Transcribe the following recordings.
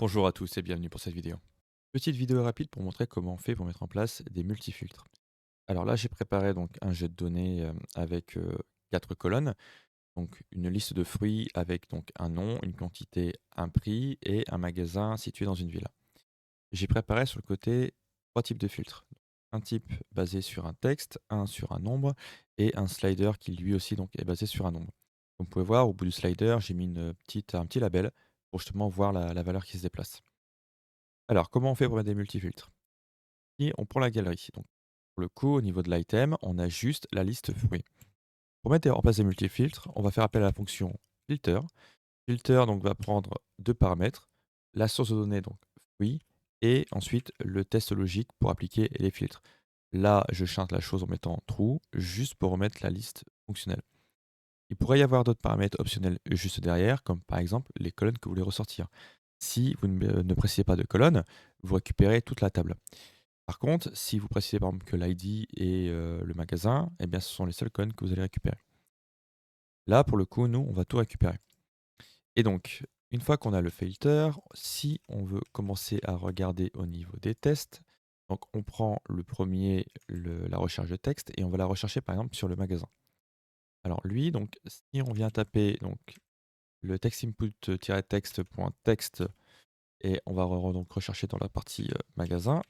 Bonjour à tous et bienvenue pour cette vidéo. Petite vidéo rapide pour montrer comment on fait pour mettre en place des multifiltres. Alors là, j'ai préparé donc un jet de données avec 4 colonnes, donc une liste de fruits avec donc un nom, une quantité, un prix et un magasin situé dans une ville. J'ai préparé sur le côté 3 types de filtres. Un type basé sur un texte, un sur un nombre et un slider qui lui aussi donc est basé sur un nombre. Comme vous pouvez voir, au bout du slider, j'ai mis un petit label pour justement voir la valeur qui se déplace. Alors, comment on fait pour mettre des multifiltres? Et on prend la galerie. Donc, pour le coup, au niveau de l'item, on a juste la liste fruits. Pour mettre en place des multifiltres, on va faire appel à la fonction filter. Filter donc, va prendre deux paramètres, la source de données, donc fruits, et ensuite le test logique pour appliquer les filtres. Là, je chante la chose en mettant true, juste pour remettre la liste fonctionnelle. Il pourrait y avoir d'autres paramètres optionnels juste derrière, comme par exemple les colonnes que vous voulez ressortir. Si vous ne précisez pas de colonnes, vous récupérez toute la table. Par contre, si vous précisez par exemple que l'ID et le magasin, eh bien, ce sont les seules colonnes que vous allez récupérer. Là, pour le coup, nous, on va tout récupérer. Et donc, une fois qu'on a le filter, si on veut commencer à regarder au niveau des tests, donc on prend le premier, la recherche de texte, et on va la rechercher par exemple sur le magasin. Alors lui, donc, si on vient taper donc, le text input-text.text et on va donc rechercher dans la partie magasin,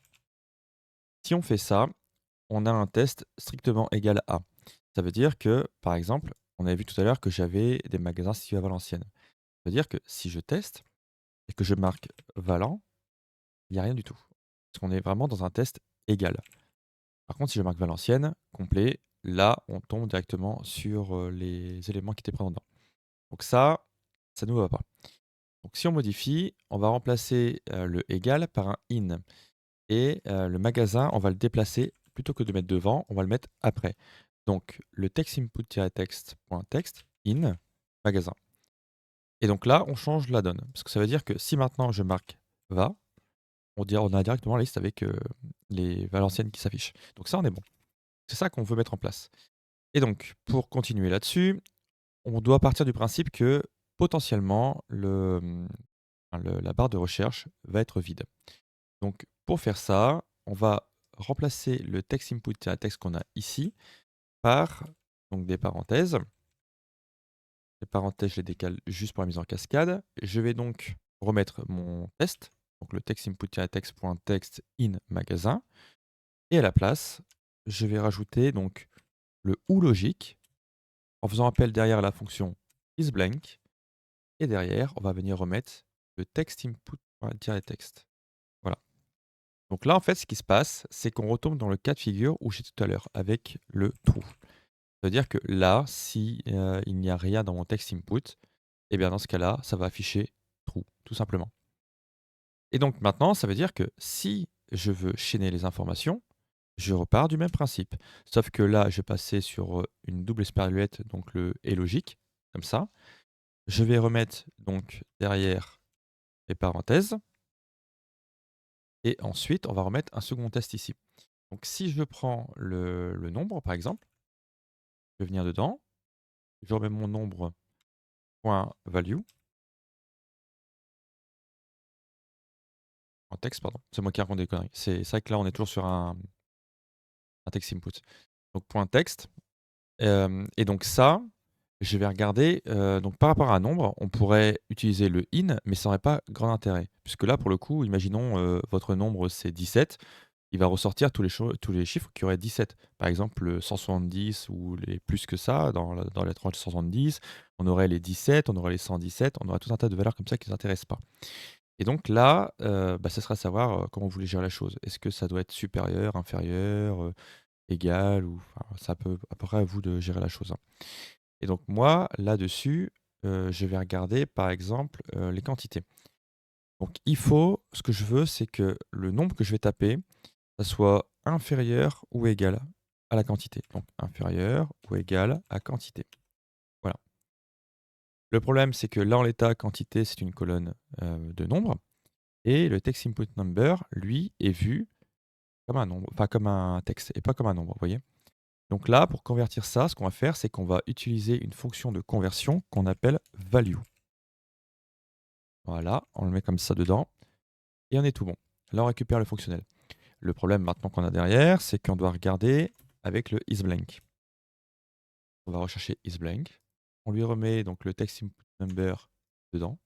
si on fait ça, on a un test strictement égal à. Ça veut dire que, par exemple, on avait vu tout à l'heure que j'avais des magasins situés à Valenciennes. Ça veut dire que si je teste et que je marque Valent, il n'y a rien du tout. Parce qu'on est vraiment dans un test égal. Par contre, si je marque Valenciennes, complet, là, on tombe directement sur les éléments qui étaient présents dedans. Donc ça ne nous va pas. Donc si on modifie, on va remplacer le égal par un in. Et le magasin, on va le déplacer, plutôt que de mettre devant, on va le mettre après. Donc le text input-text.text in magasin. Et donc là, on change la donne. Parce que ça veut dire que si maintenant je marque va, on a directement la liste avec les Valenciennes qui s'affichent. Donc ça, on est bon. C'est ça qu'on veut mettre en place. Et donc, pour continuer là-dessus, on doit partir du principe que potentiellement, la barre de recherche va être vide. Donc, pour faire ça, on va remplacer le text input-text qu'on a ici par donc des parenthèses. Les parenthèses, je les décale juste pour la mise en cascade. Je vais donc remettre mon test, donc le text input-text.text in magasin. Et à la place, je vais rajouter donc le ou logique en faisant appel derrière à la fonction isBlank. Et derrière, on va venir remettre le text input-text. Voilà. Donc là, en fait, ce qui se passe, c'est qu'on retombe dans le cas de figure où j'étais tout à l'heure avec le true. Ça veut dire que là, si il n'y a rien dans mon text input, et bien dans ce cas-là, ça va afficher true, tout simplement. Et donc maintenant, ça veut dire que si je veux chaîner les informations, je repars du même principe. Sauf que là, je vais passer sur une double espéruette, donc le et logique, comme ça. Je vais remettre donc derrière les parenthèses. Et ensuite, on va remettre un second test ici. Donc si je prends le nombre, par exemple, je vais venir dedans, je remets mon nombre point value en texte, pardon. C'est moi qui raconte des conneries. C'est vrai que là, on est toujours sur un text input. Donc point texte. Et donc ça, je vais regarder, donc par rapport à un nombre, on pourrait utiliser le in, mais ça n'aurait pas grand intérêt. Puisque là, pour le coup, imaginons votre nombre c'est 17, il va ressortir tous les chiffres qui auraient 17. Par exemple, le 170 ou les plus que ça, dans la tranche 170, on aurait les 17, on aurait les 117, on aurait tout un tas de valeurs comme ça qui ne nous intéressent pas. Et donc là, bah, ça sera à savoir comment vous voulez gérer la chose. Est-ce que ça doit être supérieur, inférieur, égal, ou enfin, c'est à peu près à vous de gérer la chose, hein. Et donc moi, là-dessus, je vais regarder par exemple les quantités. Donc ce que je veux, c'est que le nombre que je vais taper, ça soit inférieur ou égal à la quantité. Donc inférieur ou égal à quantité. Voilà. Le problème, c'est que là, en l'état, quantité, c'est une colonne de nombres. Et le text input number, lui, est vu comme un nombre, enfin comme un texte et pas comme un nombre, vous voyez. Donc là, pour convertir ça, ce qu'on va faire, c'est qu'on va utiliser une fonction de conversion qu'on appelle value. Voilà, on le met comme ça dedans. et on est tout bon. Là, on récupère le fonctionnel. Le problème maintenant qu'on a derrière, c'est qu'on doit regarder avec le isBlank. On va rechercher isBlank. On lui remet donc le text input number dedans.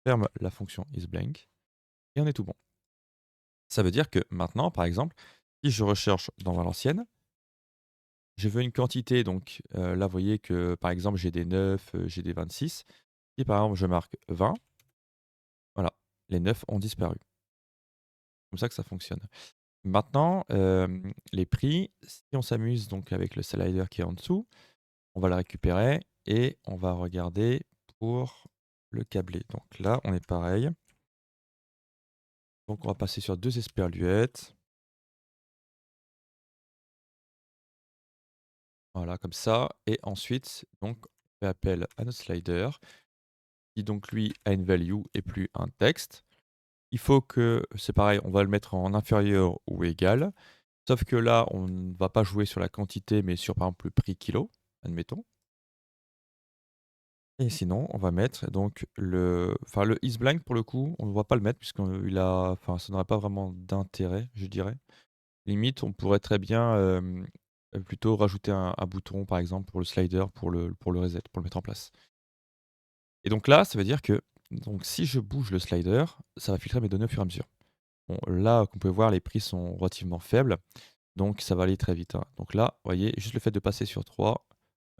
Ferme la fonction isBlank et on est tout bon. Ça veut dire que maintenant, par exemple, si je recherche dans Valenciennes, je veux une quantité, donc là, vous voyez que par exemple, j'ai des 9, j'ai des 26. Si par exemple, je marque 20, voilà, les 9 ont disparu. C'est comme ça que ça fonctionne. Maintenant, les prix, si on s'amuse donc avec le slider qui est en dessous, on va le récupérer et on va regarder pour le câbler. Donc là, on est pareil. Donc on va passer sur 2 esperluettes. Voilà, comme ça. Et ensuite, donc, on fait appel à notre slider, qui donc lui a une value et plus un texte. Il faut que, c'est pareil, on va le mettre en inférieur ou égal. Sauf que là, on ne va pas jouer sur la quantité, mais sur par exemple le prix kilo, admettons. Et sinon, on va mettre donc le isBlank pour le coup, on ne va pas le mettre ça n'aurait pas vraiment d'intérêt, je dirais. Limite, on pourrait très bien plutôt rajouter un bouton, par exemple, pour le slider, pour le reset, pour le mettre en place. Et donc là, ça veut dire que donc, si je bouge le slider, ça va filtrer mes données au fur et à mesure. Bon, là, comme vous pouvez voir, les prix sont relativement faibles, donc ça va aller très vite, hein. Donc là, vous voyez, juste le fait de passer sur 3,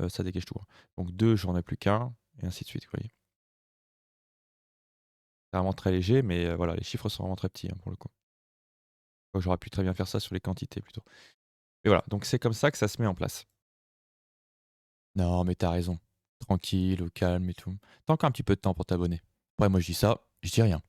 ça dégage tout, hein. Donc 2, j'en ai plus qu'un, et ainsi de suite, vous voyez. C'est vraiment très léger, mais voilà, les chiffres sont vraiment très petits, hein, pour le coup. J'aurais pu très bien faire ça sur les quantités plutôt. Et voilà, donc c'est comme ça que ça se met en place. Non, mais t'as raison. Tranquille, au calme et tout. Tu as encore un petit peu de temps pour t'abonner. Ouais, moi je dis ça, je dis rien.